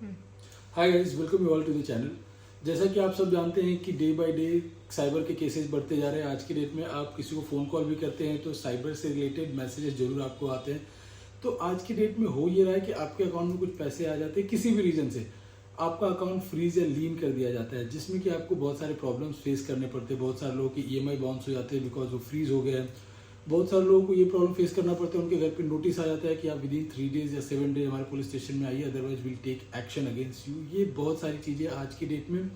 Hi guys, welcome you all to the channel. जैसा कि आप सब जानते हैं कि डे बाय डे साइबर के केसेस बढ़ते जा रहे हैं। आज की डेट में आप किसी को फ़ोन कॉल भी करते हैं तो साइबर से रिलेटेड मैसेजेस जरूर आपको आते हैं। तो आज की डेट में हो ये रहा है कि आपके अकाउंट में कुछ पैसे आ जाते हैं, किसी भी रीज़न से आपका अकाउंट फ्रीज या लीन कर दिया जाता है, जिसमें कि आपको बहुत सारे प्रॉब्लम्स फेस करने पड़ते हैं। बहुत सारे लोगों की EMI बाउंस हो जाते हैं बिकॉज वो फ्रीज हो गए हैं। बहुत सारे लोगों को ये प्रॉब्लम फेस करना पड़ता है, उनके घर पे नोटिस आ जाता है कि आप विदिन 3 डेज या 7 डेज हमारे पुलिस स्टेशन में आइए, otherwise will take action against you. ये बहुत सारी चीज़ें आज की डेट में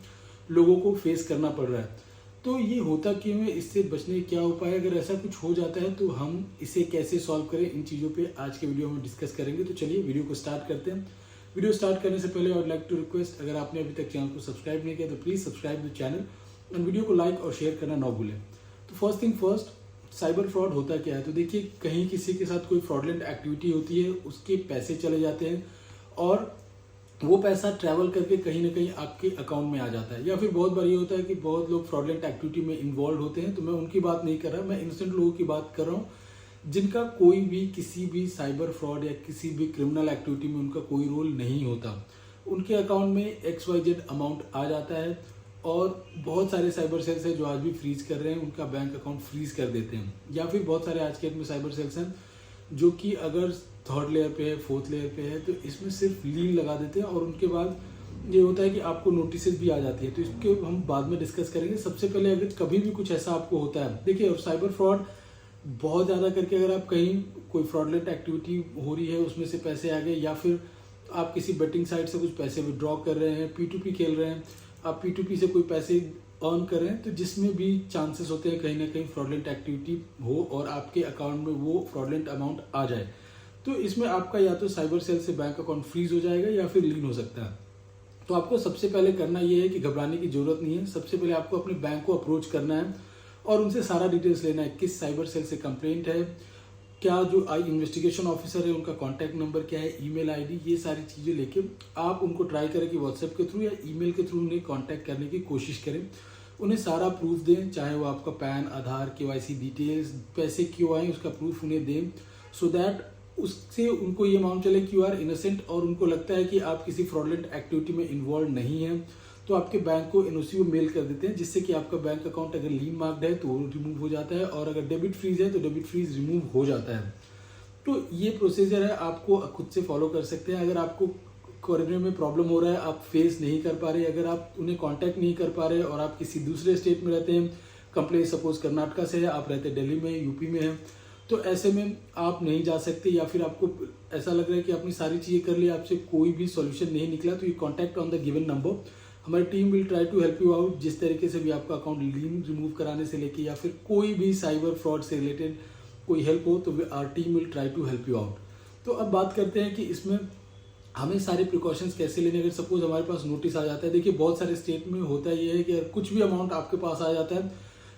लोगों को फेस करना पड़ रहा है। तो ये होता क्यों है, इससे बचने के क्या उपाय है, अगर ऐसा कुछ हो जाता है तो हम इसे कैसे सॉल्व करें, इन चीज़ों पे आज के वीडियो में डिस्कस करेंगे। तो चलिए वीडियो को स्टार्ट करते हैं। वीडियो स्टार्ट करने से पहले I would like to request, अगर आपने अभी तक चैनल को सब्सक्राइब नहीं किया तो please subscribe the channel and video को लाइक और शेयर करना ना भूलें। तो first thing first, cyber fraud होता क्या है। तो देखिए, कहीं किसी के साथ कोई फ्रॉडलेंट एक्टिविटी होती है, उसके पैसे चले जाते हैं और वो पैसा ट्रैवल करके कहीं ना कहीं आपके अकाउंट में आ जाता है। या फिर बहुत बार ये होता है कि बहुत लोग फ्रॉडलेंट एक्टिविटी में इन्वॉल्व होते हैं। तो मैं उनकी बात नहीं कर रहा, मैं इनोसेंट लोगों की बात कर रहा हूँ, जिनका कोई भी किसी भी साइबर फ्रॉड या किसी भी क्रिमिनल एक्टिविटी में उनका कोई रोल नहीं होता। उनके अकाउंट में XYZ अमाउंट आ जाता है और बहुत सारे साइबर सेल्स हैं जो आज भी फ्रीज कर रहे हैं, उनका बैंक अकाउंट फ्रीज कर देते हैं। या फिर बहुत सारे आज के डेट में साइबर सेल्स हैं जो कि अगर 3rd लेयर पे है, 4th लेयर पे है, तो इसमें सिर्फ लीन लगा देते हैं और उनके बाद ये होता है कि आपको नोटिस भी आ जाती है। तो इसके हम बाद में डिस्कस करेंगे। सबसे पहले अगर कभी भी कुछ ऐसा आपको होता है, देखिए, और साइबर फ्रॉड बहुत ज़्यादा करके अगर आप कहीं कोई फ्रॉडलेंट एक्टिविटी हो रही है, उसमें से पैसे आ गए, या फिर आप किसी बेटिंग साइट से कुछ पैसे विड्रॉ कर रहे हैं, P2P खेल रहे हैं, आप P2P से कोई पैसे अर्न कर रहे हैं, तो जिसमें भी चांसेस होते हैं कहीं ना कहीं फ्रॉडलेंट एक्टिविटी हो और आपके अकाउंट में वो फ्रॉडलेंट अमाउंट आ जाए, तो इसमें आपका या तो साइबर सेल से बैंक अकाउंट फ्रीज हो जाएगा या फिर लीन हो सकता है। तो आपको सबसे पहले करना ये है कि घबराने की जरूरत नहीं है। सबसे पहले आपको अपने बैंक को अप्रोच करना है और उनसे सारा डिटेल्स लेना है, किस साइबर सेल से कंप्लेंट है, क्या जो इन्वेस्टिगेशन ऑफिसर है उनका कॉन्टैक्ट नंबर क्या है, ईमेल आईडी, ये सारी चीज़ें लेके आप उनको ट्राई करें कि व्हाट्सएप के थ्रू या ईमेल के थ्रू उन्हें कॉन्टैक्ट करने की कोशिश करें। उन्हें सारा प्रूफ दें, चाहे वो आपका पैन, आधार, KYC डिटेल्स, पैसे क्यों आए उसका प्रूफ उन्हें दें, सो दैट उससे उनको ये मालूम चले कि यू आर इनोसेंट और उनको लगता है कि आप किसी फ्रॉडलेंट एक्टिविटी में इन्वॉल्व नहीं है। तो आपके बैंक को NOC में मेल कर देते हैं, जिससे कि आपका बैंक अकाउंट अगर लीन मार्क्ड है तो वो रिमूव हो जाता है और अगर डेबिट फ्रीज है तो डेबिट फ्रीज रिमूव हो जाता है। तो ये प्रोसीजर है, आपको खुद से फॉलो कर सकते हैं। अगर आपको करने में प्रॉब्लम हो रहा है, आप फेस नहीं कर पा रहे, अगर आप उन्हें कांटेक्ट नहीं कर पा रहे और आप किसी दूसरे स्टेट में रहते हैं, कंप्लेन सपोज कर्नाटका से है, आप रहते दिल्ली में, यूपी में है, तो ऐसे में आप नहीं जा सकते, या फिर आपको ऐसा लग रहा है कि आपने सारी चीज़ें कर ली, आपसे कोई भी सॉल्यूशन नहीं निकला, तो you contact on the given number. हमारी team will try to help you out, जिस तरीके से भी आपका अकाउंट लीन रिमूव कराने से लेके या फिर कोई भी साइबर फ्रॉड से रिलेटेड कोई हेल्प हो तो our team will try to help you out. तो अब बात करते हैं कि इसमें हमें सारे प्रिकॉशंस कैसे लेने। अगर सपोज हमारे पास नोटिस आ जाता है, देखिए बहुत सारे स्टेट में होता है ये है कि अगर कुछ भी अमाउंट आपके पास आ जाता है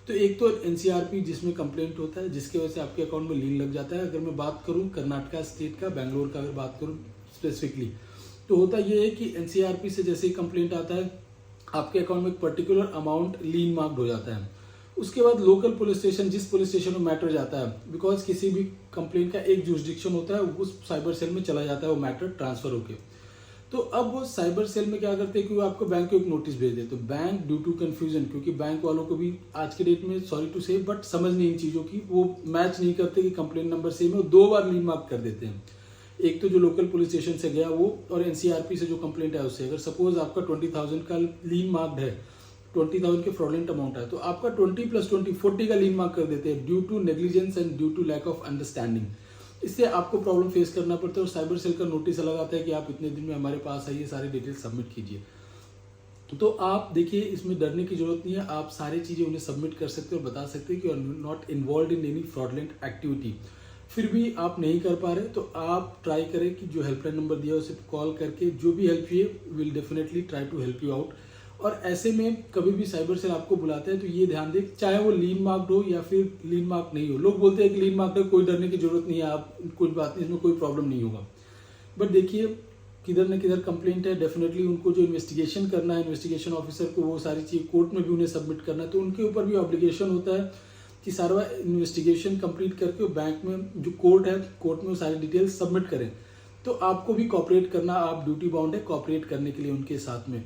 तो एक तो NCRP जिसमें कंप्लेंट होता है, जिसकी वजह से आपके अकाउंट में लीन लग जाता है। अगर मैं बात करूं कर्नाटका स्टेट का, बैंगलोर का अगर बात करूं स्पेसिफिकली, तो होता ये है कि NCRP से जैसे ही कंप्लेंट आता है आपके अकाउंट में एक पर्टिकुलर अमाउंट लीन मार्क्ड हो जाता है। उसके बाद लोकल पुलिस स्टेशन, जिस पुलिस स्टेशन में मैटर जाता है, बिकॉज किसी भी कंप्लेंट का एक जुरिस्डिक्शन होता है, उस साइबर सेल में चला जाता है वो मैटर ट्रांसफर होके। तो अब वो साइबर सेल में क्या करते हैं कि वो आपको बैंक को एक नोटिस भेज दे। तो बैंक ड्यू टू कंफ्यूजन, क्योंकि बैंक वालों को भी आज के डेट में, सॉरी टू से, बट समझ नहीं इन चीज़ों की, वो मैच नहीं करते कि कंप्लेंट नंबर सेम है, वो 2 बार लीन मार्क कर देते हैं। एक तो जो लोकल पुलिस स्टेशन से गया वो, और NCRP से जो कंप्लेंट है उससे। अगर सपोज आपका 20,000 का लीन मार्क्ड है, 20,000 के फ्रॉडलेंट अमाउंट है, तो आपका 20 + 20 40 का लीन मार्क कर देते हैं, due to negligence and due to lack of understanding. इससे आपको प्रॉब्लम फेस करना पड़ता है और साइबर सेल का नोटिस अलग आता है कि आप इतने दिन में हमारे पास आइए, सारी डिटेल्स सबमिट कीजिए। तो आप देखिए, इसमें डरने की जरूरत नहीं है, आप सारी चीज़ें उन्हें सबमिट कर सकते हो और बता सकते हैं कि you are not involve in any fraudulent activity. फिर भी आप नहीं कर पा रहे तो आप ट्राई करें कि जो हेल्पलाइन नंबर दिया है उसे कॉल करके जो भी हेल्प चाहिए, will definitely try to help you out. और ऐसे में कभी भी साइबर सेल आपको बुलाता है तो ये ध्यान दें, चाहे वो लीन मार्क्ड हो या फिर लीन मार्क नहीं हो। लोग बोलते हैं कि लीन मार्क्ड है, कोई डरने की जरूरत नहीं है, आप कुछ बात नहीं, इसमें कोई प्रॉब्लम नहीं होगा। बट देखिए, किधर न किधर कंप्लेंट है, डेफिनेटली उनको जो इन्वेस्टिगेशन करना है, इन्वेस्टिगेशन ऑफिसर को वो सारी चीज़ कोर्ट में भी उन्हें सबमिट करना है, तो उनके ऊपर भी ऑब्लिगेशन होता है कि सारा इन्वेस्टिगेशन कंप्लीट करके बैंक में जो कोर्ट है, कोर्ट में वो सारी डिटेल्स सबमिट करें। तो आपको भी कॉपरेट करना, आप ड्यूटी बाउंड है कॉपरेट करने के लिए उनके साथ में।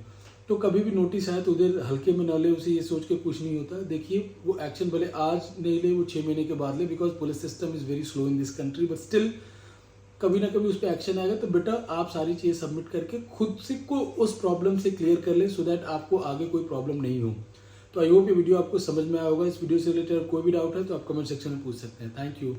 तो कभी भी नोटिस आए तो उधर हल्के में न ले, उसे ये सोच के कुछ नहीं होता। देखिए वो एक्शन भले आज नहीं ले, वो 6 महीने के बाद ले, because police system is very slow in this country, but still कभी ना कभी उस पर एक्शन आएगा। तो बेटा आप सारी चीज़ें सबमिट करके खुद से को उस प्रॉब्लम से क्लियर कर ले, सो दैट आपको आगे कोई प्रॉब्लम नहीं हो। तो आई होप ये वीडियो आपको समझ में आया होगा। इस वीडियो से रिलेटेड कोई भी डाउट है तो आप कमेंट सेक्शन में पूछ सकते हैं। Thank you.